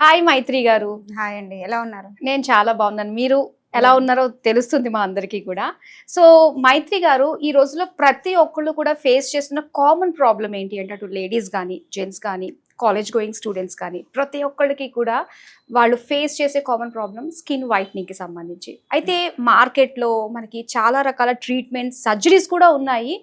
Hi మైత్రి గారు. Hi అండి, ఎలా ఉన్నారు? నేను చాలా బాగున్నాను. మీరు ఎలా ఉన్నారో తెలుస్తుంది మా అందరికీ కూడా. సో మైత్రి గారు, ఈ రోజుల్లో ప్రతి ఒక్కళ్ళు కూడా ఫేస్ చేస్తున్న కామన్ ప్రాబ్లం ఏంటి అంటే, అటు లేడీస్ కానీ జెంట్స్ కానీ కాలేజ్ గోయింగ్ స్టూడెంట్స్ కానీ ప్రతి ఒక్కళ్ళకి కూడా వాళ్ళు ఫేస్ చేసే కామన్ ప్రాబ్లం స్కిన్ వైట్నింగ్కి సంబంధించి. అయితే మార్కెట్లో మనకి చాలా రకాల ట్రీట్మెంట్స్, సర్జరీస్ కూడా ఉన్నాయి.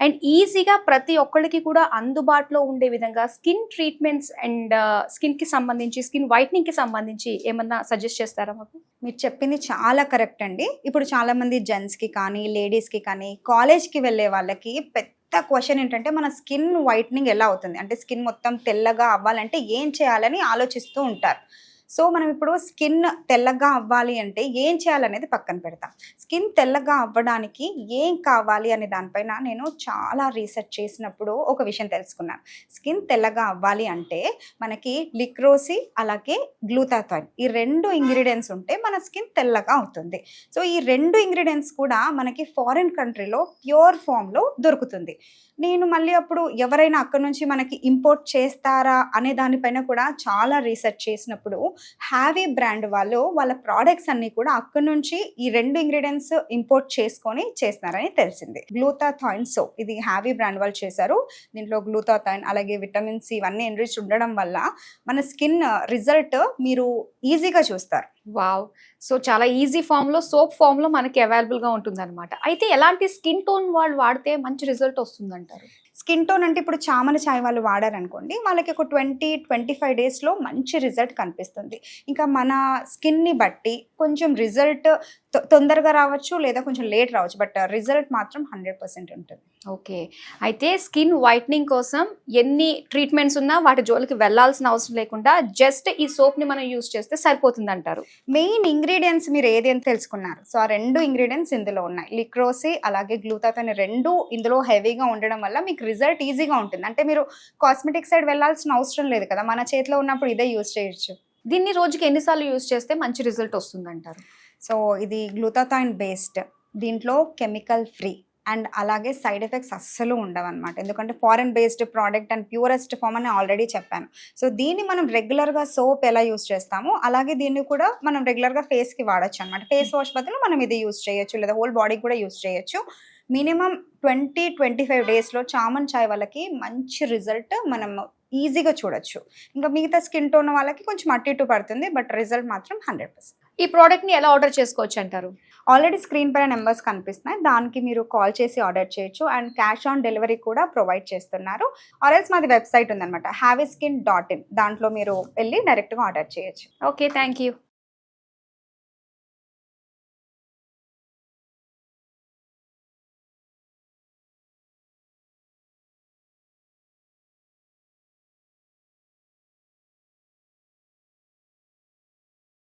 అండ్ ఈజీగా ప్రతి ఒక్కళ్ళకి కూడా అందుబాటులో ఉండే విధంగా స్కిన్ ట్రీట్మెంట్స్ అండ్ స్కిన్కి సంబంధించి, స్కిన్ వైట్నింగ్కి సంబంధించి ఏమన్నా సజెస్ట్ చేస్తారా మాకు? మీరు చెప్పింది చాలా కరెక్ట్ అండి. ఇప్పుడు చాలా మంది జెంట్స్కి కానీ లేడీస్కి కానీ కాలేజ్కి వెళ్ళే వాళ్ళకి పెద్ద క్వశ్చన్ ఏంటంటే, మన స్కిన్ వైట్నింగ్ ఎలా అవుతుంది, అంటే స్కిన్ మొత్తం తెల్లగా అవ్వాలంటే ఏం చేయాలని ఆలోచిస్తూ ఉంటారు. సో మనం ఇప్పుడు స్కిన్ తెల్లగా అవ్వాలి అంటే ఏం చేయాలనేది పక్కన పెడతాం. స్కిన్ తెల్లగా అవ్వడానికి ఏం కావాలి అనే దానిపైన నేను చాలా రీసెర్చ్ చేసినప్పుడు ఒక విషయం తెలుసుకున్నాను. స్కిన్ తెల్లగా అవ్వాలి అంటే మనకి లిక్రోసి అలాగే గ్లూటాథైన్, ఈ 2 ఇంగ్రీడియంట్స్ ఉంటే మన స్కిన్ తెల్లగా అవుతుంది. సో ఈ 2 ఇంగ్రీడియంట్స్ కూడా మనకి ఫారిన్ కంట్రీలో ప్యూర్ ఫామ్లో దొరుకుతుంది. నేను మళ్ళీ అప్పుడు ఎవరైనా అక్కడ నుంచి మనకి ఇంపోర్ట్ చేస్తారా అనే దానిపైన కూడా చాలా రీసెర్చ్ చేసినప్పుడు హ్యావీ బ్రాండ్ వాళ్ళు వాళ్ళ ప్రోడక్ట్స్ అన్ని కూడా అక్కడ నుంచి ఈ 2 ఇంగ్రీడియంట్స్ ఇంపోర్ట్ చేసుకొని చేస్తున్నారని తెలిసింది. గ్లూటాథైన్ సోప్, ఇది హ్యావీ బ్రాండ్ వాళ్ళు చేశారు. దీంట్లో గ్లూటాథైన్ అలాగే విటమిన్ సి ఇవన్నీ ఎన్రిచ్ ఉండడం వల్ల మన స్కిన్ రిజల్ట్ మీరు ఈజీగా చూస్తారు. వావ్! సో చాలా ఈజీ ఫామ్లో, సోప్ ఫామ్లో మనకి అవైలబుల్గా ఉంటుంది అనమాట. అయితే ఎలాంటి స్కిన్ టోన్ వాళ్ళు వాడితే మంచి రిజల్ట్ వస్తుందంటారు? స్కిన్ టోన్ అంటే ఇప్పుడు చామన ఛాయ్ వాళ్ళు వాడారనుకోండి, వాళ్ళకి ఒక 20-25 డేస్లో మంచి రిజల్ట్ కనిపిస్తుంది. ఇంకా మన స్కిన్ని బట్టి కొంచెం రిజల్ట్ తొందరగా రావచ్చు లేదా కొంచెం లేట్ రావచ్చు, బట్ రిజల్ట్ మాత్రం 100% ఉంటుంది. ఓకే. అయితే స్కిన్ వైట్నింగ్ కోసం ఎన్ని ట్రీట్మెంట్స్ ఉన్నా వాటి జోలికి వెళ్ళాల్సిన అవసరం లేకుండా జస్ట్ ఈ సోప్ని మనం యూజ్ చేస్తే సరిపోతుంది అంటారు. మెయిన్ ఇంగ్రీడియంట్స్ మీరు ఏది అని తెలుసుకున్నారు. సో ఆ 2 ఇంగ్రీడియంట్స్ ఇందులో ఉన్నాయి. లిక్రోసి అలాగే గ్లూటాథైన్ 2 ఇందులో హెవీగా ఉండడం వల్ల మీకు రిజల్ట్ ఈజీగా ఉంటుంది. అంటే మీరు కాస్మెటిక్ సైడ్ వెళ్ళాల్సిన అవసరం లేదు కదా, మన చేతిలో ఉన్నప్పుడు ఇదే యూజ్ చేయొచ్చు. దీన్ని రోజుకి ఎన్నిసార్లు యూజ్ చేస్తే మంచి రిజల్ట్ వస్తుందంటారు? సో ఇది గ్లూటాథైన్ బేస్డ్, దీంట్లో కెమికల్ ఫ్రీ అండ్ అలాగే సైడ్ ఎఫెక్ట్స్ అస్సలు ఉండవు అనమాట. ఎందుకంటే foreign based product and purest form అని ఆల్రెడీ చెప్పాను. సో దీన్ని మనం రెగ్యులర్గా సోప్ ఎలా యూస్ చేస్తామో అలాగే దీన్ని కూడా మనం రెగ్యులర్గా ఫేస్కి వాడచ్చు అనమాట. ఫేస్ వాష్ బదులు మనం ఇది యూస్ చేయొచ్చు, లేదా హోల్ బాడీకి కూడా యూస్ చేయొచ్చు. మినిమం 20-25 డేస్లో చామన్ చాయ్ వాళ్ళకి మంచి రిజల్ట్ మనం ఈజీగా చూడొచ్చు. ఇంకా మిగతా స్కిన్ టోన్ వాళ్ళకి కొంచెం అటు ఇటు పడుతుంది, బట్ రిజల్ట్ మాత్రం 100%. ఈ ప్రోడక్ట్ని ఎలా ఆర్డర్ చేసుకోవచ్చు అంటారు? ఆల్రెడీ స్క్రీన్ పైన నెంబర్స్ కనిపిస్తున్నాయి, దానికి మీరు కాల్ చేసి ఆర్డర్ చేయొచ్చు. అండ్ క్యాష్ ఆన్ డెలివరీ కూడా ప్రొవైడ్ చేస్తున్నారు. ఆర్ఎల్స్ మాది వెబ్సైట్ ఉందన్నమాట, havyskin.in, దాంట్లో మీరు వెళ్ళి డైరెక్ట్గా ఆర్డర్ చేయొచ్చు. Okay, thank you.